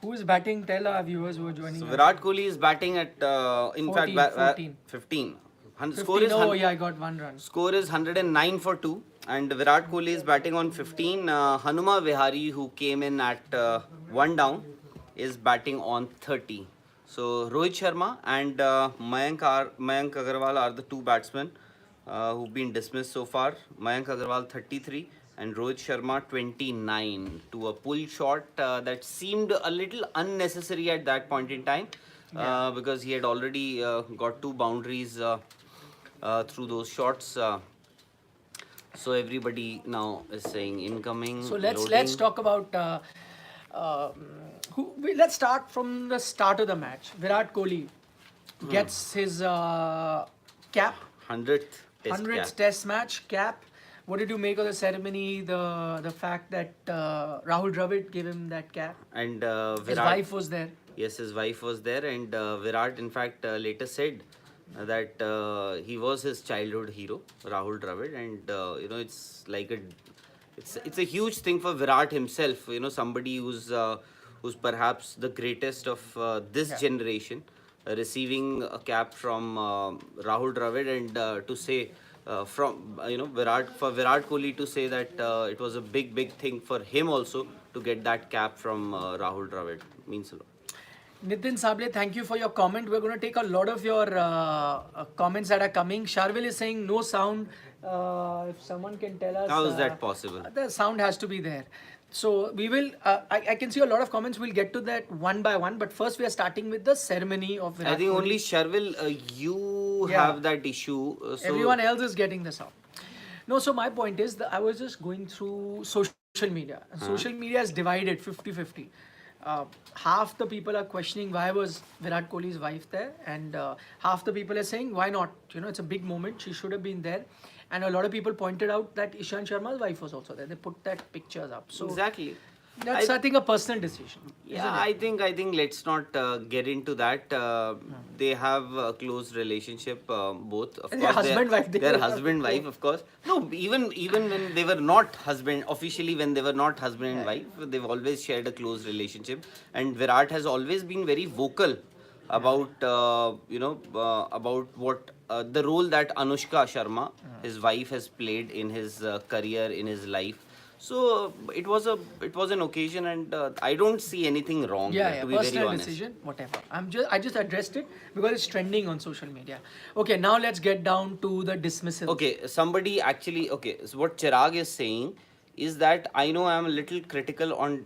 Who is batting? Tell our viewers who are joining. So us. Virat Kohli is batting at 14. 15. 15. Score is Oh yeah, I got 1 run. Score is 109 for 2, and Virat Kohli is batting on 15. Hanuma Vihari, who came in at 1 down, is batting on 30. So Rohit Sharma and Mayank Agarwal are the two batsmen who've been dismissed so far. Mayank Agarwal 33 and Rohit Sharma 29 to a pull shot that seemed a little unnecessary at that point in time because he had already got 2 boundaries through those shots. So everybody now is saying incoming. So let's loading. talk about let's start from the start of the match. Virat Kohli gets his cap, 100th test 100th cap. Test match cap. What did you make of the ceremony? The fact that Rahul Dravid gave him that cap. And Virat, His wife was there. Yes, his wife was there, and Virat, in fact, later said that he was his childhood hero, Rahul Dravid, and it's like it's a huge thing for Virat himself. Somebody who's perhaps the greatest of this generation, receiving a cap from Rahul Dravid, and to say. From Virat Kohli to say that it was a big thing for him also to get that cap from Rahul Dravid means a lot. Nitin Sable, thank you for your comment. We're going to take a lot of your comments that are coming. Sharvil is saying no sound. If someone can tell us. How is that possible? The sound has to be there. So we will, I can see a lot of comments. We'll get to that one by one. But first we are starting with the ceremony of Virat I think Kohli. only Sharvil, you Yeah. have that issue. So Everyone else is getting the sound. No, so my point is that I was just going through social media. Social media is divided 50-50. Half the people are questioning why was Virat Kohli's wife there, and half the people are saying why not? It's a big moment. She should have been there. And a lot of people pointed out that Ishant Sharma's wife was also there. They put that pictures up. So exactly. that's I think a personal decision. Yeah, I think let's not get into that. They have a close relationship, both. Of Their course, husband-wife, they Their were- husband-wife, of course. No, even when they were not officially when they were not husband and wife, they've always shared a close relationship. And Virat has always been very vocal about about what the role that Anushka Sharma, his wife, has played in his career, in his life. So it was an occasion, and I don't see anything wrong here, to be very personal honest. decision, whatever. I just addressed it because it's trending on social media. Okay, now let's get down to the dismissal. Okay, somebody actually, okay, so what Chirag is saying is that I know I am a little critical on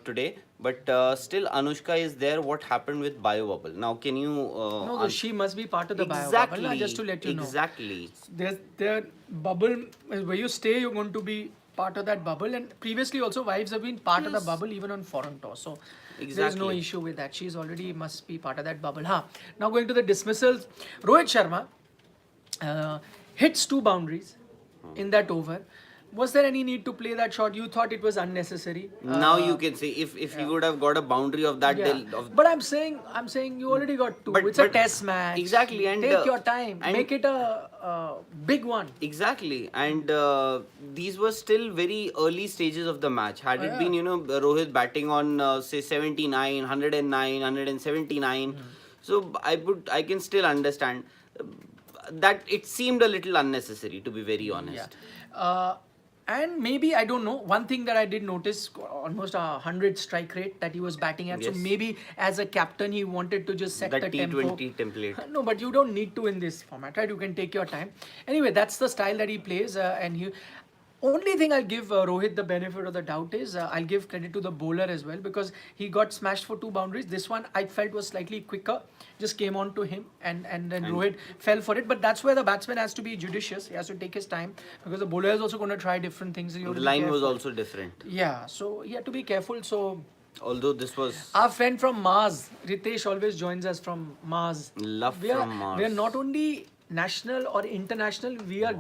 today, but still Anushka is there. What happened with Bio Bubble? Now, can you? No, she must be part of the bio exactly, bubble. Just to let you know. Exactly. Their bubble, where you stay, you're going to be part of that bubble. And previously also, wives have been part of the bubble even on foreign tour. So there's no issue with that. She's already must be part of that bubble. Now going to the dismissals. Rohit Sharma hits 2 boundaries in that over. Was there any need to play that shot? You thought it was unnecessary. Now you can say if he would have got a boundary of that. But I'm saying you already got 2. It's a test match. Exactly, and take your time. Make it a big one. Exactly, and these were still very early stages of the match. Had it been Rohit batting on say 79, 109, 179, so I can still understand that it seemed a little unnecessary, to be very honest. And maybe, I don't know, one thing that I did notice, almost 100 strike rate that he was batting at. Yes. So maybe as a captain, he wanted to just set the tempo. T20 template. No, but you don't need to in this format, right? You can take your time. Anyway, that's the style that he plays. And he... Only thing I'll give Rohit the benefit of the doubt is I'll give credit to the bowler as well, because he got smashed for 2 boundaries. This one I felt was slightly quicker, just came on to him, and then Rohit fell for it. But that's where the batsman has to be judicious. He has to take his time, because the bowler is also going to try different things. The line was also different. Yeah, so he had to be careful. So although this was our friend from Mars, Ritesh, always joins us from Mars. Love We are, from Mars. We are not only national or international, we are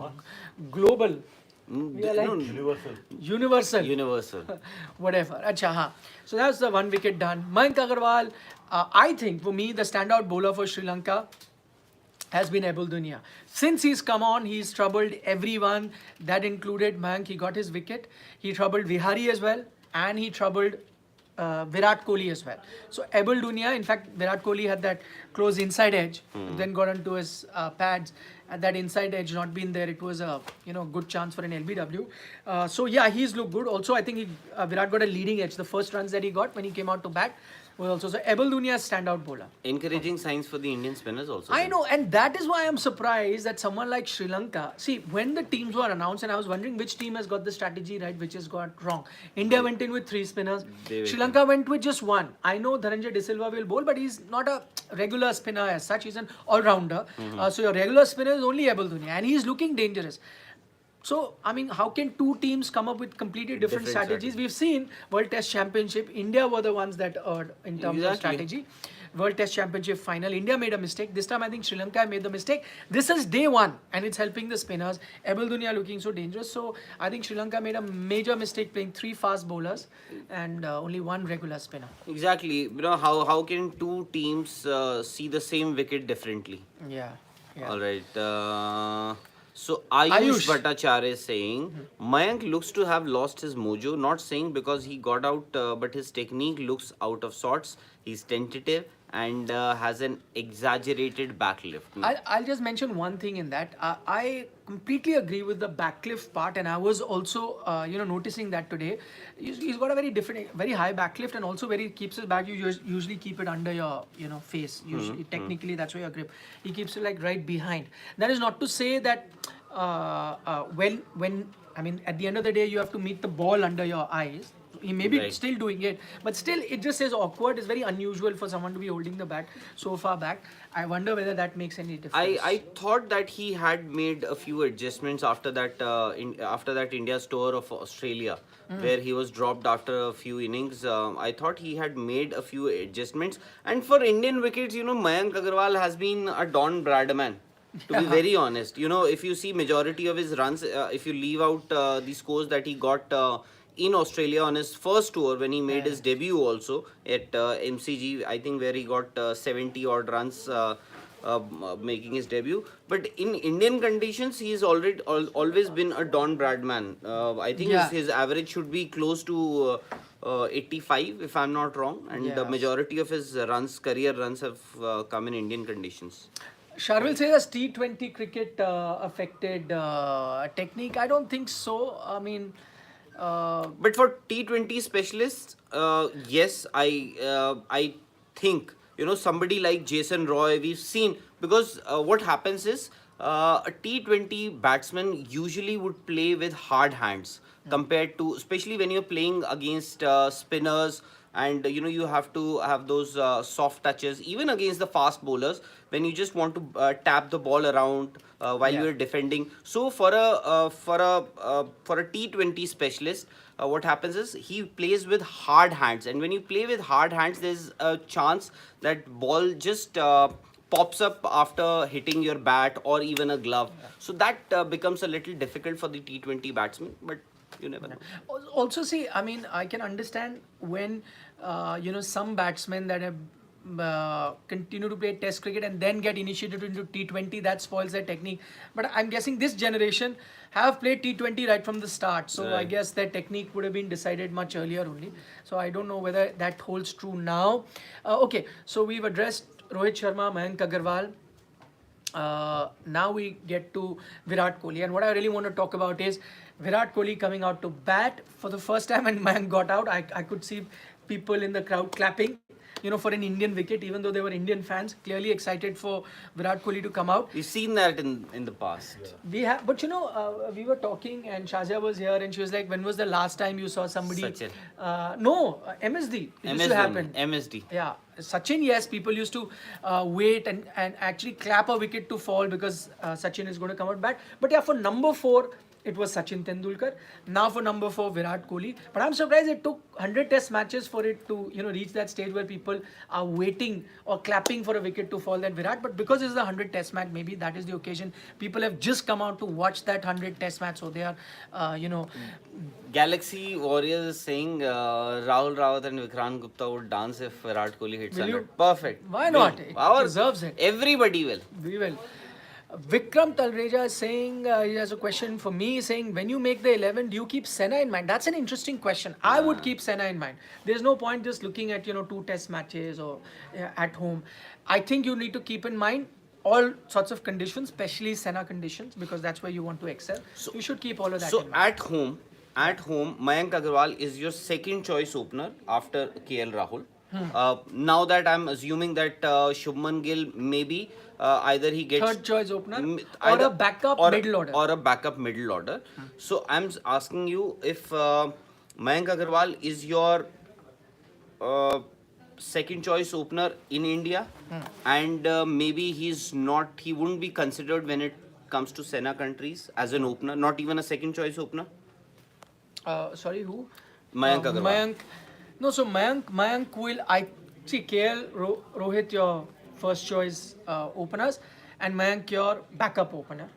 global. We are like universal. Whatever. Acha, haan. So that's the 1 wicket done. Mayank Agarwal, I think for me the standout bowler for Sri Lanka has been Abul Dunya. Since he's come on, he's troubled everyone. That included Mayank. He got his wicket. He troubled Vihari as well, and he troubled Virat Kohli as well. So Abel Dunia, in fact, Virat Kohli had that close inside edge, then got onto his pads. And that inside edge not being there, it was a good chance for an LBW. So yeah, he's looked good. Also, I think Virat got a leading edge. The first runs that he got when he came out to bat was also so. Abel Dunia standout bowler. Encouraging signs for the Indian spinners also. I know, and that is why I'm surprised that someone like Sri Lanka. See, when the teams were announced, and I was wondering which team has got the strategy right, which has got wrong. India went in with 3 spinners. Sri Lanka went with just 1. I know Dhananjay De Silva will bowl, but he's not a regular spinner as such. He's an all-rounder. So your regular spinner is only Abel Dunia, and he's looking dangerous. So, I mean, how can 2 teams come up with completely different strategies? We've seen World Test Championship, India were the ones that erred in terms of strategy. World Test Championship final, India made a mistake. This time, I think Sri Lanka made the mistake. This is day 1, and it's helping the spinners. Abel Dunia looking so dangerous. So, I think Sri Lanka made a major mistake playing 3 fast bowlers and only 1 regular spinner. Exactly. How can 2 teams see the same wicket differently? Yeah. All right. So Ayush Bhattacharya is saying Mayank looks to have lost his mojo. Not saying because he got out, but his technique looks out of sorts. He's tentative and has an exaggerated backlift. I'll just mention one thing in that. I completely agree with the backlift part, and I was also noticing that today. He's got a very high backlift, and also where he keeps his back, you usually keep it under your face. Usually, technically, that's where your grip. He keeps it like right behind. That is not to say that when I mean at the end of the day you have to meet the ball under your eyes. He may be still doing it, but still it just says awkward. It's very unusual for someone to be holding the bat so far back. I wonder whether that makes any difference. I thought that he had made a few adjustments after that India's tour of Australia, where he was dropped after a few innings. I thought he had made a few adjustments. And for Indian wickets, Mayank Agarwal has been a Don Bradman. To be very honest, if you see majority of his runs, if you leave out the scores that he got in Australia on his first tour when he made his debut also at MCG, I think where he got 70 odd runs making his debut. But in Indian conditions, he's always been a Don Bradman. I think his average should be close to 85 if I'm not wrong, and the majority of his career runs have come in Indian conditions. Sharvil says T20 cricket affected technique. I don't think so. I mean, but for T20 specialists, yes, I think somebody like Jason Roy, we've seen, because what happens is a T20 batsman usually would play with hard hands compared to, especially when you're playing against spinners. And you have to have those soft touches even against the fast bowlers when you just want to tap the ball around while you're defending. So for a T20 specialist, what happens is he plays with hard hands, and when you play with hard hands, there's a chance that ball just pops up after hitting your bat or even a glove. So that becomes a little difficult for the T20 batsman, but you never know. Also, see, I mean, I can understand when some batsmen that have continue to play Test cricket and then get initiated into T20, that spoils their technique. But I'm guessing this generation have played T20 right from the start, so I guess their technique would have been decided much earlier only. So I don't know whether that holds true now. Okay, so we've addressed Rohit Sharma, Mayank Agarwal. Now we get to Virat Kohli, and what I really want to talk about is Virat Kohli coming out to bat for the first time, and Mayank got out. I could see people in the crowd clapping, for an Indian wicket, even though they were Indian fans, clearly excited for Virat Kohli to come out. We've seen that in the past. We have, but we were talking, and Shazia was here, and she was like, "When was the last time you saw somebody?" Sachin. No, MSD. It used to happen. MSD. Yeah, Sachin. Yes, people used to wait and actually clap a wicket to fall because Sachin is going to come out bat. But yeah, for number 4. It was Sachin Tendulkar. Now for number 4, Virat Kohli. But I'm surprised it took 100 test matches for it to, reach that stage where people are waiting or clapping for a wicket to fall than Virat. But because it's the 100 test match, maybe that is the occasion. People have just come out to watch that 100 test match. So they are, Galaxy Warriors is saying Rahul Rawat and Vikrant Gupta would dance if Virat Kohli hits 100. Perfect. Why not? It deserves it. Everybody will. We will. Vikram Talreja is saying, he has a question for me, saying, when you make the 11, do you keep Senna in mind? That's an interesting question. I would keep Senna in mind. There's no point just looking at, 2 test matches or at home. I think you need to keep in mind all sorts of conditions, especially Senna conditions, because that's where you want to excel. So you should keep all of that in So mind. at home, Mayank Agarwal is your second choice opener after KL Rahul. Now that I'm assuming that Shubman Gill maybe either he gets Third choice opener or either a backup middle order. or a backup middle order. So I'm asking you if Mayank Agarwal is your uh, second choice opener in India, and maybe he wouldn't be considered when it comes to Senna countries as an opener, not even a second choice opener. Sorry, who? Mayank Agarwal. Mayank. No, so Mayank will, I see KL, Rohit, your first choice openers, and Mayank, your backup opener.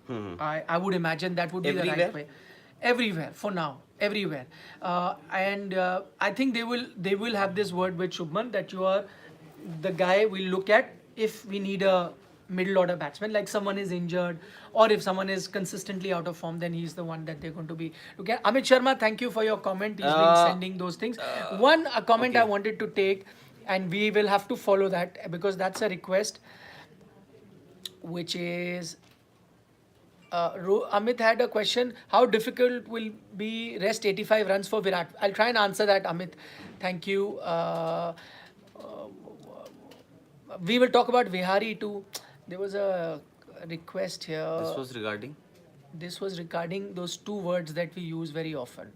I would imagine that would be the Everywhere? right way. Everywhere, for now. Everywhere. And I think they will have this word with Shubman that you are the guy we look at if we need a middle order batsman, like someone is injured or if someone is consistently out of form, then he's the one that they're going to be look at. Amit Sharma, thank you for your comment. He's been sending those things. One comment I wanted to take, and we will have to follow that because that's a request, which is Amit had a question. How difficult will be rest 85 runs for Virat? I'll try and answer that, Amit. Thank you. We will talk about Vihari too. There was a request here. This was regarding those two words that we use very often.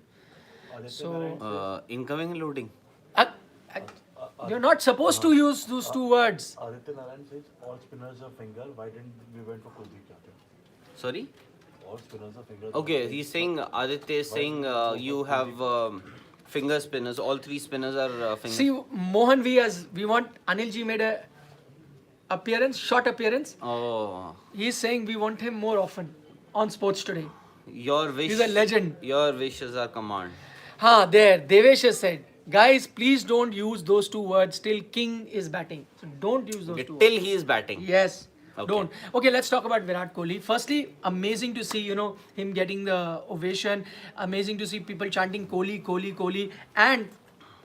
So, incoming and loading. uh, uh, you're not supposed to use those two words. Aditya Narayan says all spinners are finger. Why didn't we went for Kuldeep Yadav? Sorry? All spinners are finger. Okay, he's saying, Aditya is saying you have finger spinners. All three spinners are finger. See, Mohan, we want Anil ji made a short appearance. Oh, He's saying we want him more often on Sports Today. your wish. He's a legend. Your wishes are command. There, Devesh has said, guys, please don't use those two words till King is batting. So don't use those Okay, two till words. he is batting. Yes. Okay. Don't. Okay, let's talk about Virat Kohli. Firstly, amazing to see, him getting the ovation. Amazing to see people chanting Kohli, Kohli, Kohli. And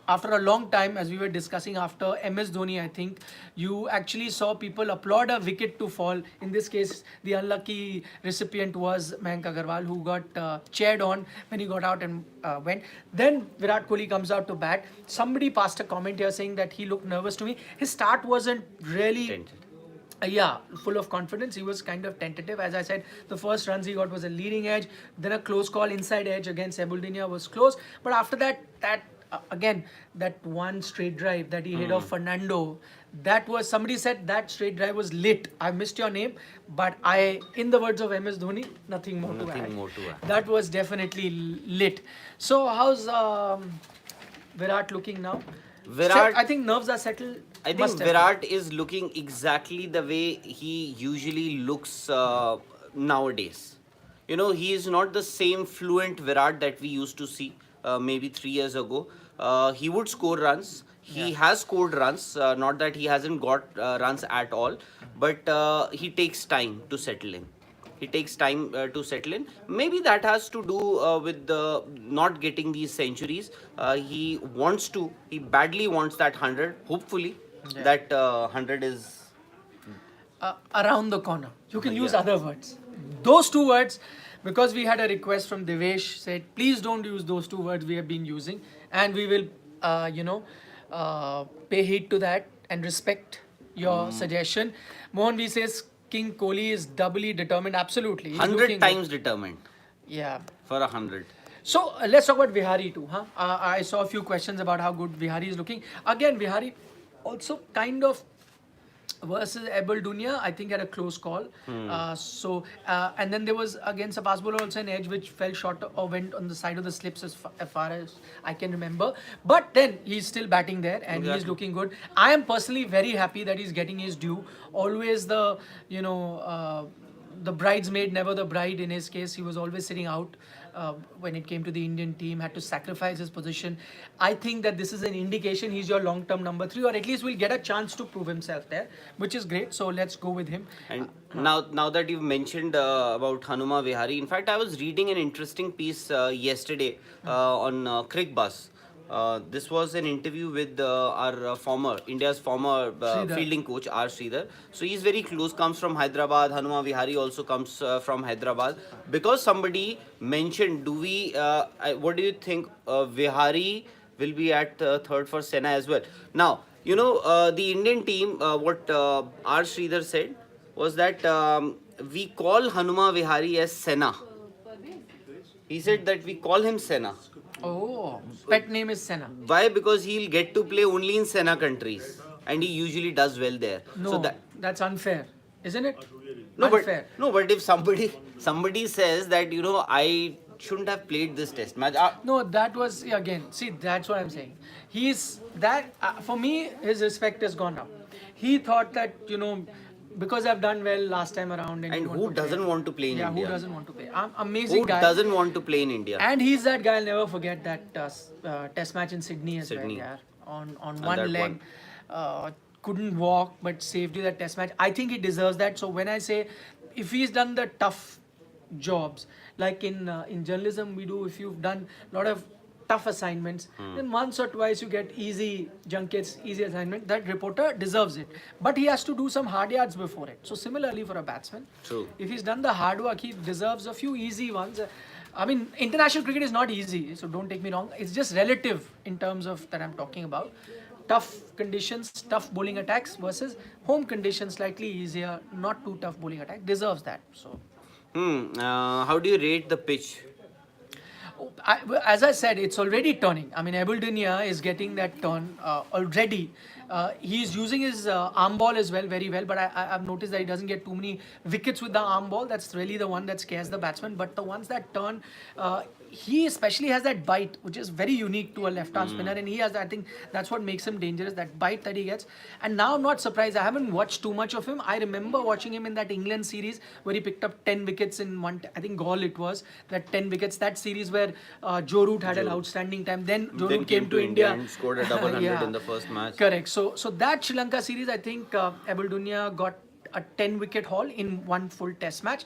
after a long time, as we were discussing after MS Dhoni, I think, you actually saw people applaud a wicket to fall. In this case, the unlucky recipient was Mayank Agarwal, who got cheered on when he got out and went. Then Virat Kohli comes out to bat. Somebody passed a comment here saying that he looked nervous to me. His start wasn't really... Tented. Yeah, full of confidence. He was kind of tentative. As I said, the first runs he got was a leading edge. Then a close call inside edge against Ebuldenia was close. But after that, again, that one straight drive that he hit off Fernando, that was, somebody said that straight drive was lit. I missed your name, but in the words of MS Dhoni, nothing more to add. That was definitely lit. So how's Virat looking now? Virat, I think nerves are settled. I think Must have Virat is looking exactly the way he usually looks nowadays. He is not the same fluent Virat that we used to see maybe 3 years ago. He would score runs. He has scored runs, not that he hasn't got runs at all, but he takes time to settle in. Maybe that has to do with not getting these centuries. He badly wants that 100. Hopefully, that 100 is around the corner. You can use other words. Those two words, because we had a request from Devesh, said please don't use those two words we have been using, and we will, pay heed to that and respect your suggestion. Mohan V says King Kohli is doubly determined. Absolutely, he's 100 looking times determined Yeah. for 100. So let's talk about Vihari too. I saw a few questions about how good Vihari is looking. Again, Vihari also kind of versus Ebuldenia, I think had a close call. And then there was against a fast bowler also an edge which fell short or went on the side of the slips as far as I can remember. But then he's still batting there and he's looking good. I am personally very happy that he's getting his due. Always the bridesmaid, never the bride in his case. He was always sitting out when it came to the Indian team, had to sacrifice his position. I think that this is an indication he's your long-term number 3, or at least will get a chance to prove himself there, which is great. So let's go with him. And now that you've mentioned about Hanuma Vihari, in fact, I was reading an interesting piece yesterday on CricBus. This was an interview with our India's former Sridhar. fielding coach, R. Sridhar. So he's very close, comes from Hyderabad. Hanuma Vihari also comes from Hyderabad. Because somebody mentioned, what do you think Vihari will be at third for Sena as well? Now, the Indian team, what R. Sridhar said was that we call Hanuma Vihari as Sena. He said that we call him Sena. Oh, pet name is Senna. Why? Because he'll get to play only in Sena countries, and he usually does well there. No, So that's unfair, isn't it? no, Unfair. but if somebody says that I shouldn't have played this test match. No, that was again. See, that's what I'm saying. He's that for me. His respect has gone up. He thought that because I've done well last time around, And you want who to play. doesn't want to play in Yeah, India? who doesn't want to play? Amazing Who guy. doesn't want to play in India? And he's that guy. I'll never forget that test match in Sydney as Sydney. well. Yeah, on that one leg, couldn't walk but saved you that test match. I think he deserves that. So when I say, if he's done the tough jobs like in journalism we do, if you've done a lot of tough assignments, then once or twice you get easy junkets, easy assignment. That reporter deserves it, but he has to do some hard yards before it. So similarly for a batsman, True. if he's done the hard work, he deserves a few easy ones. I mean, international cricket is not easy, so don't take me wrong. It's just relative in terms of that I'm talking about. Tough conditions, tough bowling attacks versus home conditions, slightly easier, not too tough bowling attack. Deserves that. So. How do you rate the pitch? As I said, it's already turning. I mean, Abul Dunya is getting that turn already. He's using his arm ball as well, very well. But I've noticed that he doesn't get too many wickets with the arm ball. That's really the one that scares the batsman. But the ones that turn, he especially has that bite, which is very unique to a left-arm spinner. And he has, I think, that's what makes him dangerous, that bite that he gets. And now I'm not surprised. I haven't watched too much of him. I remember watching him in that England series where he picked up 10 wickets in I think Gaul it was, that 10 wickets. That series where Joe Root had an outstanding time. Then Joe Root came to India and scored a double hundred in the first match. Correct. So that Sri Lanka series, I think Abul Dunya got a 10-wicket haul in one full test match.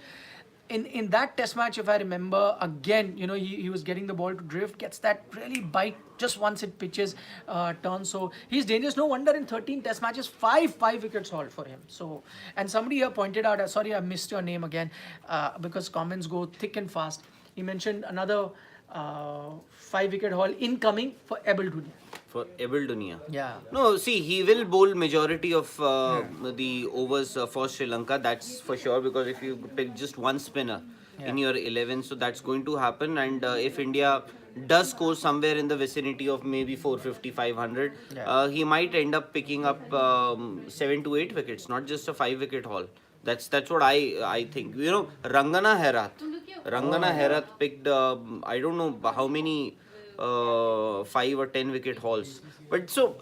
In that test match, if I remember, again, he was getting the ball to drift, gets that really bite just once it pitches, turns. So he's dangerous. No wonder in 13 test matches, five wickets haul for him. So, and somebody here pointed out, sorry, I missed your name again, because comments go thick and fast. He mentioned another 5-wicket haul incoming for Abul Dunya. For Abul Dunya. Yeah. No, see, he will bowl majority of the overs for Sri Lanka. That's for sure, because if you pick just one spinner in your 11, so that's going to happen. And if India does score somewhere in the vicinity of maybe 450, 500, he might end up picking up 7 to 8 wickets, not just a 5-wicket haul. That's what I think. Rangana Herath picked I don't know how many 5 or 10 wicket hauls. But so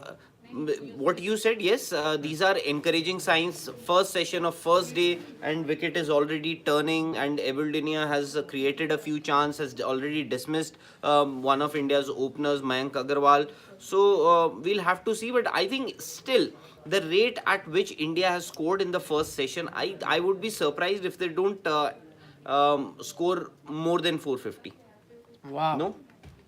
what you said, yes, these are encouraging signs. First session of first day and wicket is already turning, and Abul Dunya has created a few chances, has already dismissed one of India's openers, Mayank Agarwal. So we'll have to see, but I think still the rate at which India has scored in the first session, I would be surprised if they don't score more than 450. Wow. No?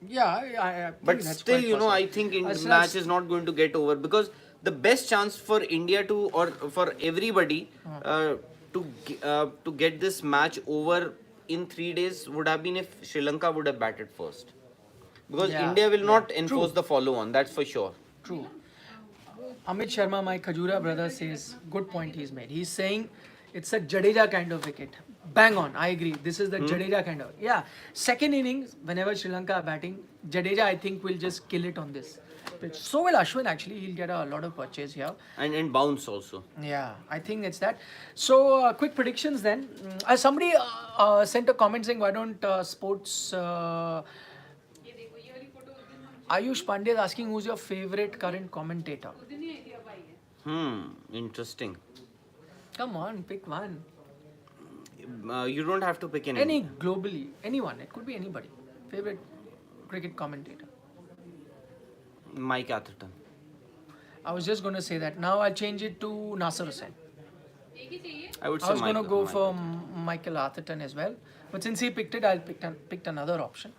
Yeah, I think But that's still, quite possible. I think That's- match is not going to get over, because the best chance for India or for everybody to get this match over in 3 days would have been if Sri Lanka would have batted first. Because Yeah, India will not enforce True. the follow-on, that's for sure. True. Amit Sharma, my Khajura brother, says, good point he's made. He's saying it's a Jadeja kind of wicket. Bang on, I agree. This is the Jadeja kind of. Yeah, second innings, whenever Sri Lanka are batting, Jadeja, I think, will just kill it on this pitch. So will Ashwin, actually. He'll get a lot of purchase here. And bounce also. Yeah, I think it's that. So, quick predictions then. Somebody sent a comment saying, why don't sports... Ayush Pandey is asking, who's your favorite current commentator? Interesting. Come on, pick one. You don't have to pick Any globally, anyone. It could be anybody. Favorite cricket commentator. Mike Atherton. I was just going to say that. Now I'll change it to Nasser Hussain. I would say I was going to go Michael. for Michael Atherton as well. But since he picked it, I'll picked another option.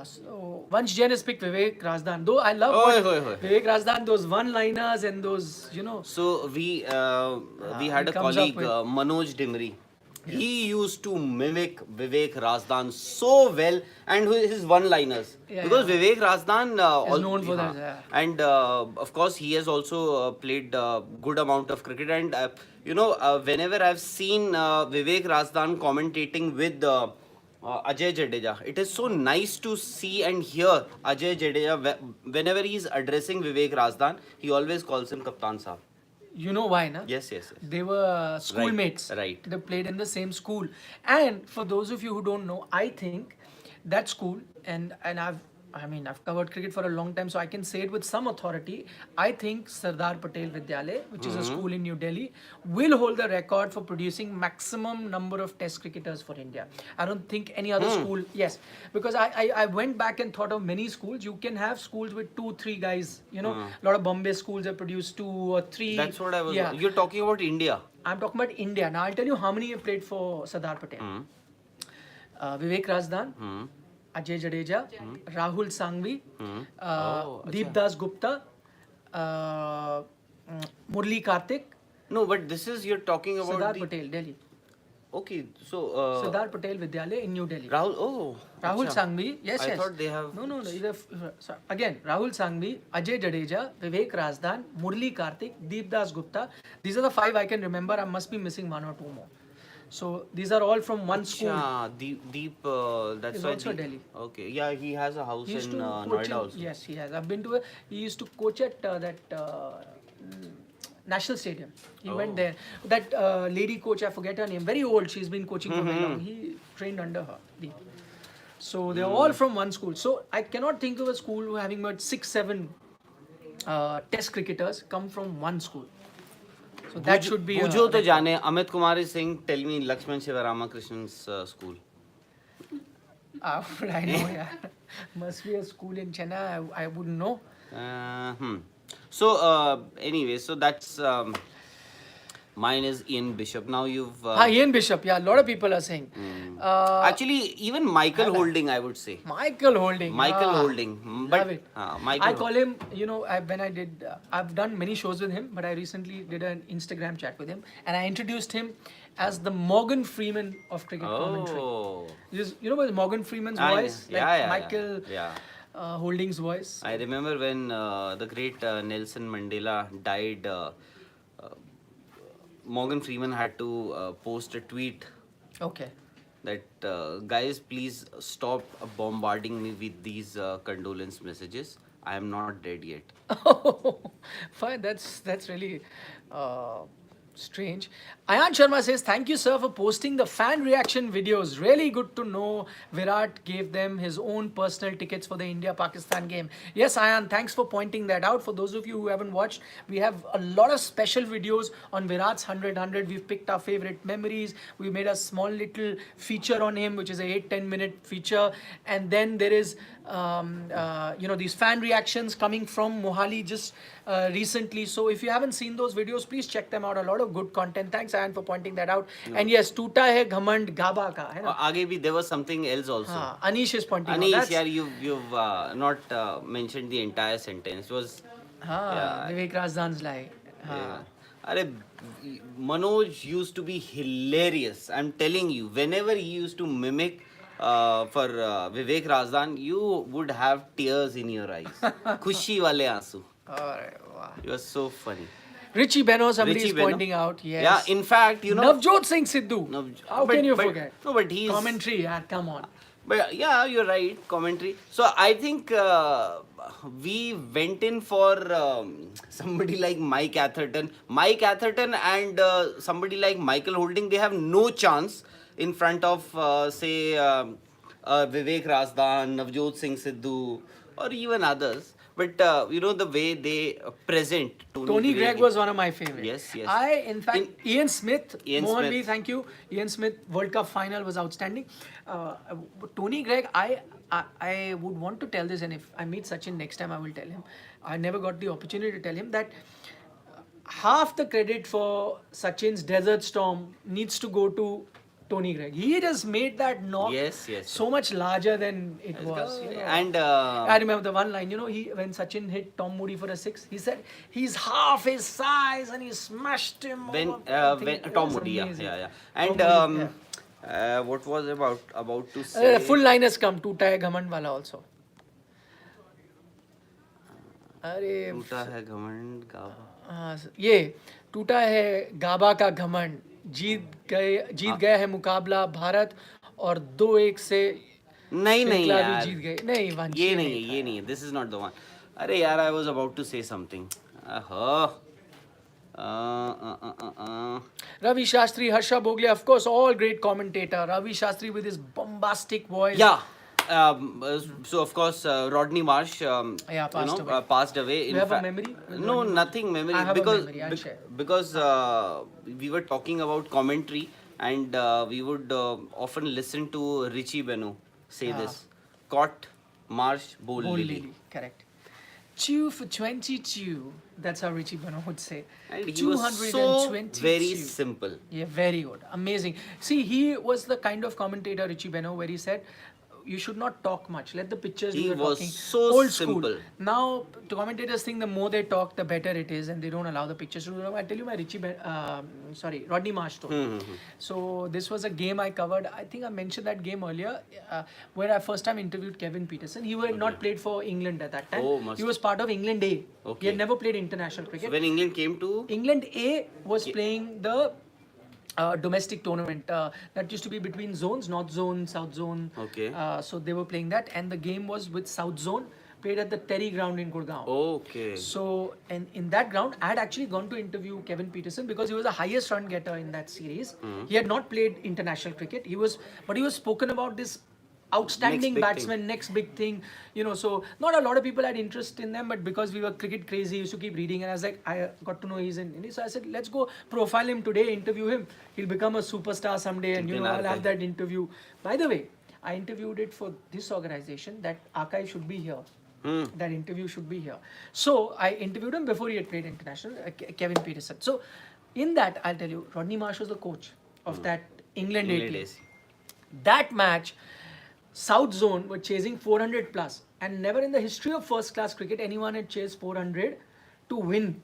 So once Jen has picked Vivek Razdan, though I love Oi, oi, oi. Vivek Razdan, those one-liners and those, So we had he a comes colleague up with- Manoj Dimri. He used to mimic Vivek Razdan so well, and his one-liners. Yeah, Because yeah. Vivek Razdan Is known for that, yeah. and of course he has also played good amount of cricket. And whenever I've seen Vivek Razdan commentating with Ajay Jadeja, it is so nice to see and hear Ajay Jadeja whenever he is addressing Vivek Razdan. He always calls him Kaptan Saab. You know why, na? Yes, yes, yes. They were schoolmates. right. They played in the same school. And for those of you who don't know, I think that school, and I've covered cricket for a long time, so I can say it with some authority. I think Sardar Patel Vidyalaya, which is a school in New Delhi, will hold the record for producing maximum number of test cricketers for India. I don't think any other school, yes, because I went back and thought of many schools. You can have schools with 2-3 guys, a lot of Bombay schools have produced 2 or 3. That's what I was. Yeah. You're talking about India. I'm talking about India. Now I'll tell you how many have played for Sardar Patel. Vivek Razdan, Ajay Jadeja, Rahul Sangvi, Deep Das Gupta, Murli Karthik, No, but this is you're talking about Sardar the. Patel, Delhi. Okay, so Sardar Patel Vidyalaya in New Delhi. Rahul. Oh, Rahul acha. Sangvi, yes, I yes. thought they have. No. Again, Rahul Sangvi, Ajay Jadeja, Vivek Razdan, Murli Karthik, Deep Das Gupta. These are the 5 I can remember. I must be missing 1 or 2 more. So these are all from one school. Acha, Deep. That's Is why. also Delhi. Okay, yeah, he has a house He used in to coach Noida in, also. yes, he has. I've been to he used to coach at that National Stadium. He went there. That lady coach, I forget her name, very old. She's been coaching for very long. He trained under her. Deep. So they're all from one school. So I cannot think of a school who having about 6-7 test cricketers come from one school. So that should be. Bujo to jane. Amit Kumar is saying, tell me Lakshman Shiva Ramakrishnan's school. I know, yeah. Must be a school in Chennai. I wouldn't know. So anyway, so that's mine is Ian Bishop. Now you've Ian Bishop. Yeah, a lot of people are saying. actually even Michael Holding, I would say. Michael Holding. Michael Holding, but Love it. Michael. I call him, I've done many shows with him, but I recently did an Instagram chat with him, and I introduced him as the Morgan Freeman of cricket commentary. Oh, You know what Morgan Freeman's I know. voice? Yeah. Michael Yeah. Holding's voice. I remember when the great Nelson Mandela died. Morgan Freeman had to post a tweet Okay. that guys, please stop bombarding me with these condolence messages. I am not dead yet. Fine, that's really strange. Ayan Sharma says, thank you, sir, for posting the fan reaction videos. Really good to know Virat gave them his own personal tickets for the India-Pakistan game. Yes, Ayan, thanks for pointing that out. For those of you who haven't watched, we have a lot of special videos on Virat's 100-100. We've picked our favorite memories. We made a small little feature on him, which is a 8-10 minute feature. And then there is, these fan reactions coming from Mohali just recently. So if you haven't seen those videos, please check them out. A lot of good content. Thanks, Ayan, for pointing that out. And yes, Toota hai ghamand gaba ka. Hai na? Aage bhi there was something else also. Anish is pointing out. Anish, That's- yaar, you've not mentioned the entire sentence. It was Vivek Razdan's lie. yeah. Are Manoj used to be hilarious. I'm telling you, whenever he used to mimic for Vivek Razdan, you would have tears in your eyes. Khushi wale aansu. Alright, wow. It was so funny. Richie Beno, somebody Richie is Beno. pointing out. Yes. Yeah, in fact, Navjot Singh Sidhu. How but- can you but- forget? No, but he's Commentary, yeah, come on. But yeah, you're right. Commentary. So I think we went in for somebody like Mike Atherton. Mike Atherton and somebody like Michael Holding, they have no chance in front of, say, Vivek Razdan, Navjot Singh Sidhu, or even others. But you know the way they present Tony Gregg was one of my favorites. Yes, yes. In fact, Ian Smith, Ian Mohan Smith. B, thank you. Ian Smith, World Cup final was outstanding. Tony Gregg, I would want to tell this, and if I meet Sachin next time, I will tell him. I never got the opportunity to tell him that half the credit for Sachin's Desert Storm needs to go to Tony Gregg. He just made that knock Yes, yes, so much larger than it was. You know. And I remember the one line, you know, when Sachin hit Tom Moody for a six, he said he's half his size and he smashed him. when over. when It Tom was Moody, yeah, amazing. yeah, yeah. Tom And Moody, what was about to say? full line has come. Toota hai Ghamand wala also. अरे टूटा है घमंड गावा. ये टूटा है गाबा का घमंड, जीत गया है मुकाबला भारत और 2-1 से नहीं नहीं श्रृंखला भी यार, जीत गए. नहीं वंशी ये नहीं नहीं है, था. ये नहीं है. This is not the one. अरे यार, I was about to say something. Ravi Shastri, Harsha Bhogle, of course, all great commentator. Ravi Shastri with his bombastic voice. Yeah. So of course Rodney Marsh Yeah, passed away. Passed away. You have a memory with No, Rodney Marsh? nothing memory. I have a because memory, I'll share. because we were talking about commentary, and we would often listen to Richie Beno say this: caught Marsh, bowl Bold lily. Lily, correct. Chew for 22. That's how Richie Beno would say. And he was so very simple. Yeah, very good. Amazing. See, he was the kind of commentator, Richie Beno, where he said, you should not talk much. Let the pictures do He the was talking. so Old simple. School. Now, the commentators think the more they talk, the better it is, and they don't allow the pictures to do. I tell you my Rodney Marsh story. So this was a game I covered. I think I mentioned that game earlier, where I first time interviewed Kevin Peterson. He had not played for England at that time. Oh, he was part of England A. He Okay. had never played international cricket. So when England came to England A was playing the domestic tournament that used to be between zones, North Zone, South Zone. Okay. So they were playing that, and the game was with South Zone, played at the Terry ground in Gurgaon. Okay. So, and in that ground, I had actually gone to interview Kevin Peterson because he was the highest run getter in that series. He had not played international cricket. But he was spoken about this outstanding Next big batsman, next big thing, you know. So not a lot of people had interest in them, but because we were cricket crazy, used to keep reading, and I was like, I got to know he's in India. So I said, let's go profile him today, interview him. He'll become a superstar someday, and you know, I'll have that interview. By the way, I interviewed it for this organization. That archive should be here. That interview should be here. So I interviewed him before he had played international, Kevin Peterson. So in that, I'll tell you, Rodney Marsh was the coach of that England A team. days. That match, South Zone were chasing 400 plus, and never in the history of first class cricket anyone had chased 400 to win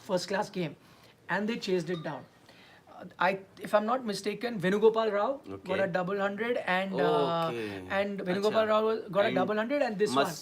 first class game, and they chased it down. If I'm not mistaken, Venugopal Rao got a double hundred, and Venugopal Rao got a double hundred, and this one.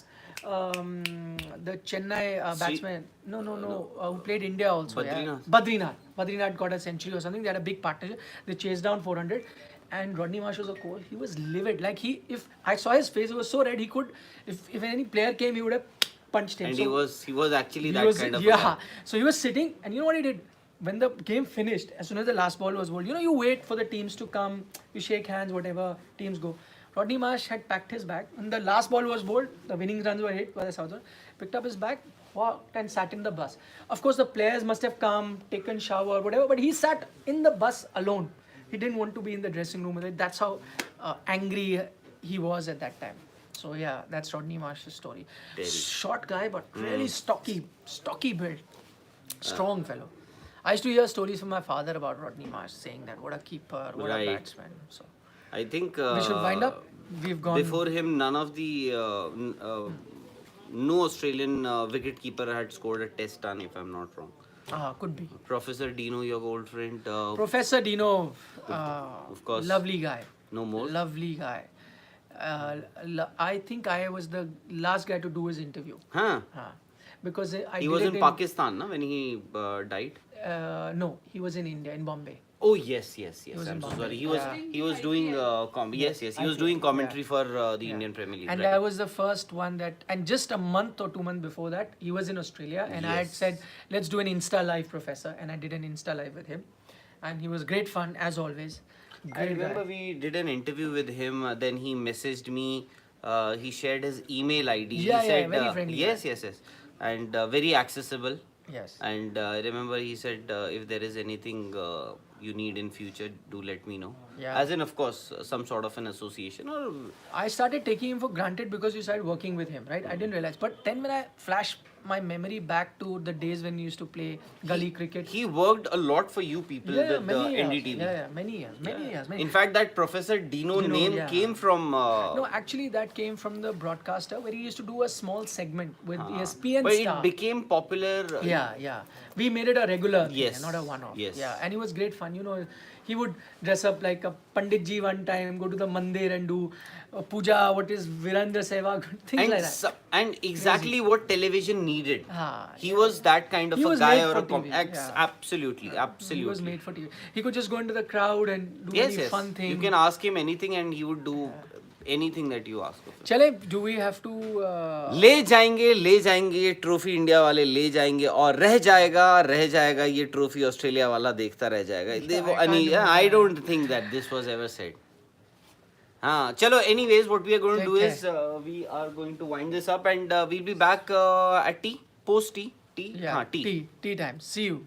The Chennai batsman, who played India also. Badrinath got a century or something. They had a big partnership. They chased down 400. And Rodney Marsh was a coach. He was livid. Like if I saw his face, it was so red. He could, if any player came, he would have punched him. And so he was actually that kind of a yeah. guy. So he was sitting, and you know what he did? When the game finished, as soon as the last ball was bowled, you know, you wait for the teams to come, you shake hands, whatever, teams go. Rodney Marsh had packed his bag. When the last ball was bowled, the winning runs were hit by the Southern. Picked up his bag, walked and sat in the bus. Of course, the players must have come, taken shower, whatever, but he sat in the bus alone. He didn't want to be in the dressing room with it. That's how angry he was at that time. So yeah, that's Rodney Marsh's story. Short guy, but really stocky build. Strong fellow. I used to hear stories from my father about Rodney Marsh, saying that what a keeper, what a batsman. So I think we should wind up. We've gone before him. None of the no Australian wicketkeeper had scored a test run, if I'm not wrong. Could be. Professor Dino, your old friend. Professor Dino, of course. lovely guy. No more. Lovely guy. I think I was the last guy to do his interview. Huh? Because He was in Pakistan, na, when he died. No, he was in India, in Bombay. Oh yes. was in I'm so Bombay. sorry. He was Yeah. doing he was doing commentary for the Indian Premier League. And right? I was the first one that, and just a month or 2 months before that, he was in Australia, and I had Yes. said, let's do an Insta Live, Professor, and I did an Insta Live with him, and he was great fun as always. I Great remember guy. we did an interview with him. Then he messaged me He shared his email ID. Yeah, He yeah, said, very friendly yes, guy. yes, yes, and very accessible. Yes. And I remember he said, if there is anything you need in future, do let me know. Yeah. As in, of course, some sort of an association or. I started taking him for granted because you started working with him, right? I didn't realize. But then when I flash my memory back to the days when we used to play gully cricket. He worked a lot for you people Yeah, with many years. NDTV. Yeah, many years. Many years. In fact, that Professor Dino Dino, name yeah. came from. No, actually, that came from the broadcaster where he used to do a small segment with ESPN but Star. it became popular. Yeah, yeah. We made it a regular Yes, thing, not a one-off. yes. Yeah, and it was great fun. You know, he would dress up like a Pandit Ji one time, go to the mandir and do puja, what is Virendra Sehwag, things and like that. and exactly what television needed. Ah, He was that kind of He a was guy made or for a TV, yeah. absolutely, He absolutely. was made for TV. He could just go into the crowd and do Yes, any yes. fun thing. You can ask him anything and he would do anything that you ask of him. Chale, do we have to... ले जाएंगे ये trophy India वाले ले जाएंगे और रह जाएगा ये ट्रॉफी ऑस्ट्रेलिया वाला देखता रह जाएगा I don't think that this was ever said हाँ चलो anyways what we are going to do is we are going to wind this up and we'll be back at tea post tea Yeah, tea time. See you.